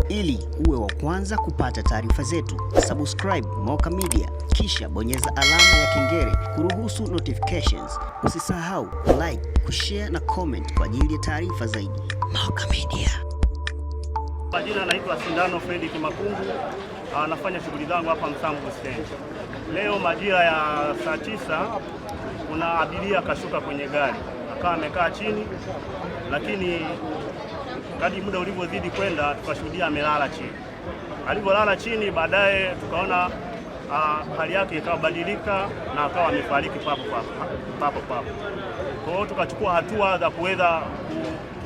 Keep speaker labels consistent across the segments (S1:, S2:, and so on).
S1: Ili uwe wa kwanza kupata taarifa zetu, subscribe Moka Media kisha bonyeza alama ya kengele kuruhusu notifications. Usisahau like, kushare na comment kwa ajili ya taarifa zaidi. Moka Media.
S2: Majina naitwa Sindano Fredi Kimakungu, nafanya shughuli zangu hapa Msamvu Stand. Leo majira ya saa 9 kuna abiria kashuka kwenye gari, akawa amekaa chini, lakini kadri muda ulivyozidi kwenda tukashuhudia amelala chini. Alivyolala chini, baadaye tukaona hali yake ikabadilika na akawa amefariki papo. Kwa hiyo tukachukua hatua za kuweza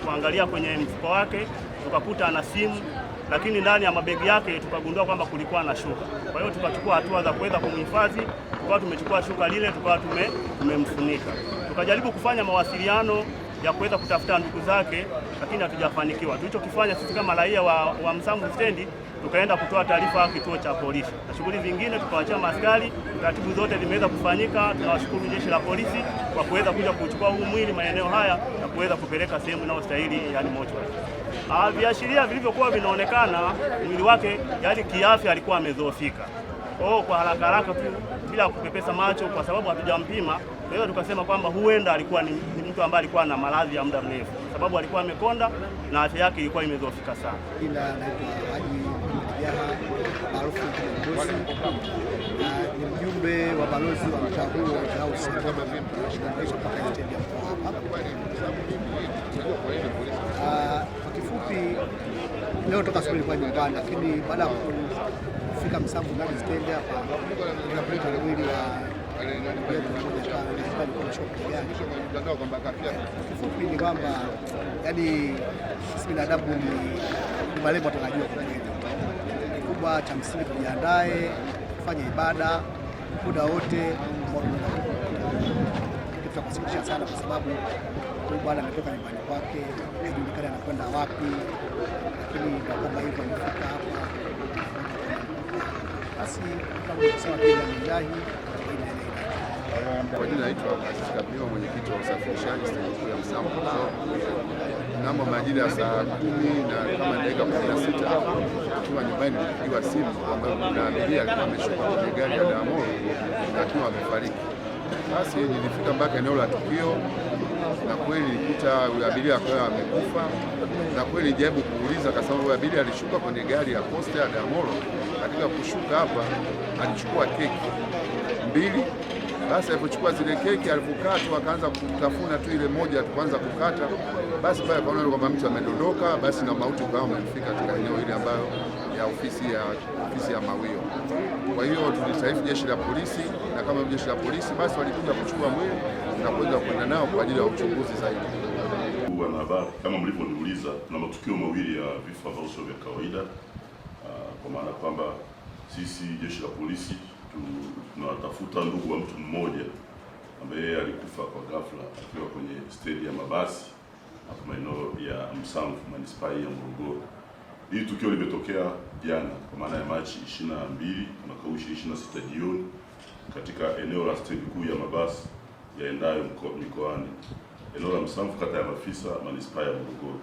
S2: kuangalia kwenye mfuko wake, tukakuta ana simu, lakini ndani ya mabegi yake tukagundua kwamba kulikuwa na shuka. Kwa hiyo tukachukua hatua za kuweza kumhifadhi, tukawa tumechukua shuka lile tukawa tumemfunika. Tukajaribu kufanya mawasiliano ya kuweza kutafuta ndugu zake, lakini hatujafanikiwa. Tulichokifanya sisi kama raia wa Msamvu Stand, tukaenda kutoa taarifa kituo cha polisi, na shughuli zingine tukawaachia maaskari. Taratibu zote zimeweza kufanyika. Tunawashukuru jeshi la polisi kwa kuweza kuja kuchukua huu mwili maeneo haya na kuweza kupeleka sehemu inayostahili, yani mochwari. Viashiria vilivyokuwa vinaonekana, mwili wake yani kiafya alikuwa amedhoofika. Kwa haraka tu bila kupepesa macho, kwa sababu hatujampima, kwa hiyo tukasema kwamba huenda alikuwa ni mtu ambaye alikuwa na maradhi ya muda mrefu, sababu alikuwa amekonda na afya yake ilikuwa imedhoofika sana.
S3: Ila naitwa Haji Jaha maarufu Balozi, ni mjumbe wa balozi wa mtaa huu wa House mpaka stendi hapa. Kwa kifupi, leo toka asubuhi kwa nyumbani, lakini baada ya kufika Msamvu Stand hapa nikapata mwili wa kifupi ni kwamba yani sisi binadamu ni malengo tunajua kwa kweli. Kikubwa cha msingi tujiandae, kufanya ibada muda wote. Tutakusikitisha sana kwa sababu bwana ametoka nyumbani kwake, hajulikani anakwenda wapi, lakini kama hivyo amefika hapa. Basi kama kusema bila
S4: kwa jina naitwa Kabila, mwenyekiti wa usafirishaji stendi ya Msamvu. Mnamo majira ya saa 10 na kama dakika 16 tukiwa nyumbani tulipigiwa simu kwamba kuna abiria alikuwa ameshuka kwenye gari ya Damoro akiwa amefariki. Basi nilifika mpaka eneo la tukio na kweli nilikuta yule abiria akawa amekufa, na kweli nijaribu kuuliza kwa sababu yule abiria alishuka kwenye gari ya Costa ya Damoro. Katika kushuka hapa alichukua keki 2. Basi alipochukua zile keki, alipokaa tu akaanza kutafuna tu ile moja, tukaanza kukata. Basi pale akaona kwamba mtu amedondoka, basi na mauti kwa umefika katika eneo ile ambayo ya ofisi ya Mawio. Kwa hiyo tulitaarifu jeshi la polisi, na kama jeshi la polisi basi walikuja kuchukua mwili na kuweza kwenda nao kwa ajili ya uchunguzi zaidi.
S5: Wanahabari, kama mlivyoniuliza, kuna matukio mawili ya vifo ambavyo sio vya kawaida, kwa maana kwamba sisi jeshi la polisi tunatafuta ndugu wa mtu mmoja ambaye alikufa kwa ghafla akiwa kwenye stendi ya mabasi hapo maeneo ya Msamvu manispaa ya Morogoro. Hili tukio limetokea jana kwa maana ya Machi 22 mwaka 2026 jioni katika eneo la stendi kuu ya mabasi yaendayo mikoani, eneo la Msamvu, kata ya Mafisa, manispaa ya Morogoro.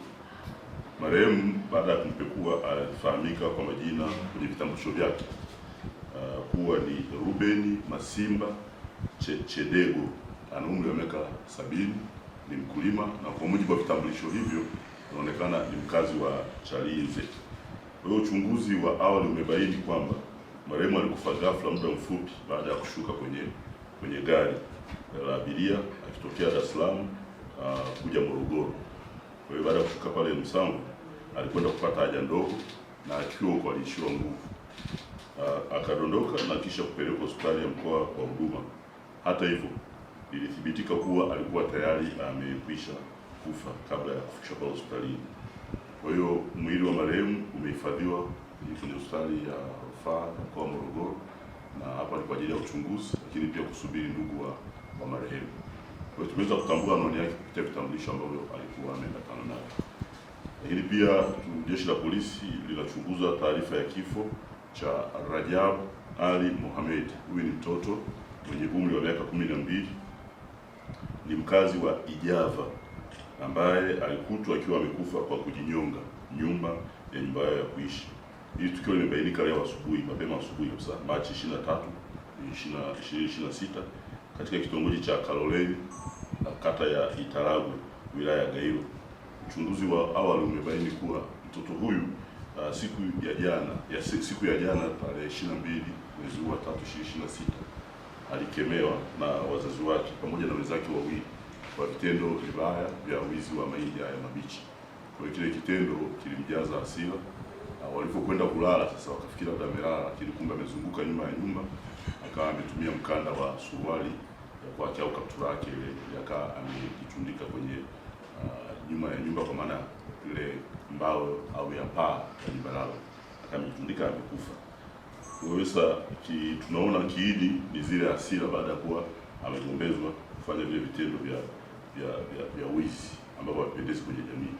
S5: Marehemu baada ya kumpekua alifahamika kwa majina kwenye vitambulisho vyake kuwa ni Rubeni Masimba Chedego, ana umri wa miaka 70, ni mkulima, na kwa mujibu wa vitambulisho hivyo inaonekana ni mkazi wa Chalinze. Kwa hiyo uchunguzi wa awali umebaini kwamba marehemu alikufa ghafla muda mfupi baada ya kushuka kwenye gari la abiria akitokea Dar es Salaam kuja Morogoro. Kwa hiyo baada ya kushuka pale Msamvu alikwenda kupata haja ndogo, na akiwa huko aliishiwa nguvu, akadondoka na kisha kupelekwa hospitali ya mkoa wa Huduma. Hata hivyo ilithibitika kuwa alikuwa tayari amekwisha kufa kabla ya kufikishwa pale hospitalini. Kwa hiyo mwili wa marehemu umehifadhiwa kwenye hospitali ya rufaa ya mkoa wa Morogoro, na hapa ni kwa ajili ya uchunguzi, lakini pia kusubiri ndugu wa marehemu. Kwa hiyo tumeweza kutambua anwani yake kupitia vitambulisho ambavyo alikuwa ameambatana nayo. Lakini pia jeshi la polisi linachunguza taarifa ya kifo cha Rajab Ali Mohamed. Huyu ni mtoto mwenye umri wa miaka 12, ni mkazi wa Ijava, ambaye alikutwa akiwa amekufa kwa kujinyonga nyuma ya nyumba yao ya kuishi. Hili tukio limebainika leo asubuhi, mapema asubuhi kabisa, Machi 23, 2026 katika kitongoji cha Kaloleni na kata ya Itaragwe, wilaya ya Gairo. Uchunguzi wa awali umebaini kuwa mtoto huyu siku ya jana tarehe 22 mwezi wa 3 2026 alikemewa na wazazi wake pamoja na wenzake wawili kwa vitendo vibaya vya wizi wa mahindi haya mabichi. Kwa hiyo kile kitendo kilimjaza hasira. Walipokwenda kulala sasa wakafikiri labda amelala, lakini kumbe amezunguka nyuma ya nyumba, akawa ametumia mkanda wa suruali ya kwake au kaptura yake ile, akawa amejitundika kwenye nyuma ya nyumba, kwa maana ile mbao au ya paa ya nyumba lao, akamjitundika, amekufa. Kwa hiyo sasa tunaona kiini ni zile hasira baada ya kuwa amegombezwa kufanya vile vitendo vya wizi ambavyo havipendezi kwenye jamii.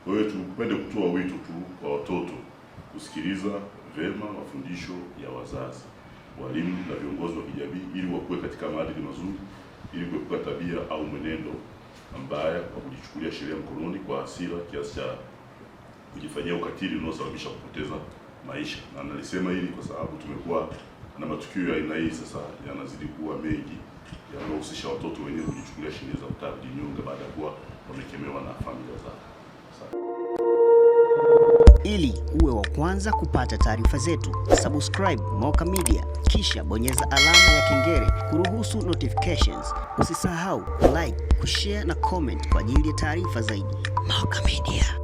S5: Kwa hiyo tupende kutoa wito tu kwa watoto kusikiliza vema mafundisho ya wazazi, walimu na viongozi wa kijamii ili wakuwe katika maadili mazuri, ili kuepuka tabia au mwenendo mbaya wa kujichukulia sheria mkononi kwa hasira kiasi cha kujifanyia ukatili unaosababisha kupoteza maisha. Na nalisema hili kwa sababu tumekuwa na matukio ya aina hii sasa yanazidi kuwa mengi yanayohusisha watoto wenyewe kujichukulia sheria za kutaka kujinyonga baada ya kuwa wamekemewa na familia zao.
S1: Ili uwe wa kwanza kupata taarifa zetu, subscribe Moka Media kisha bonyeza alama ya kengele kuruhusu notifications. Usisahau like, kushare na comment kwa ajili ya taarifa zaidi. Moka Media.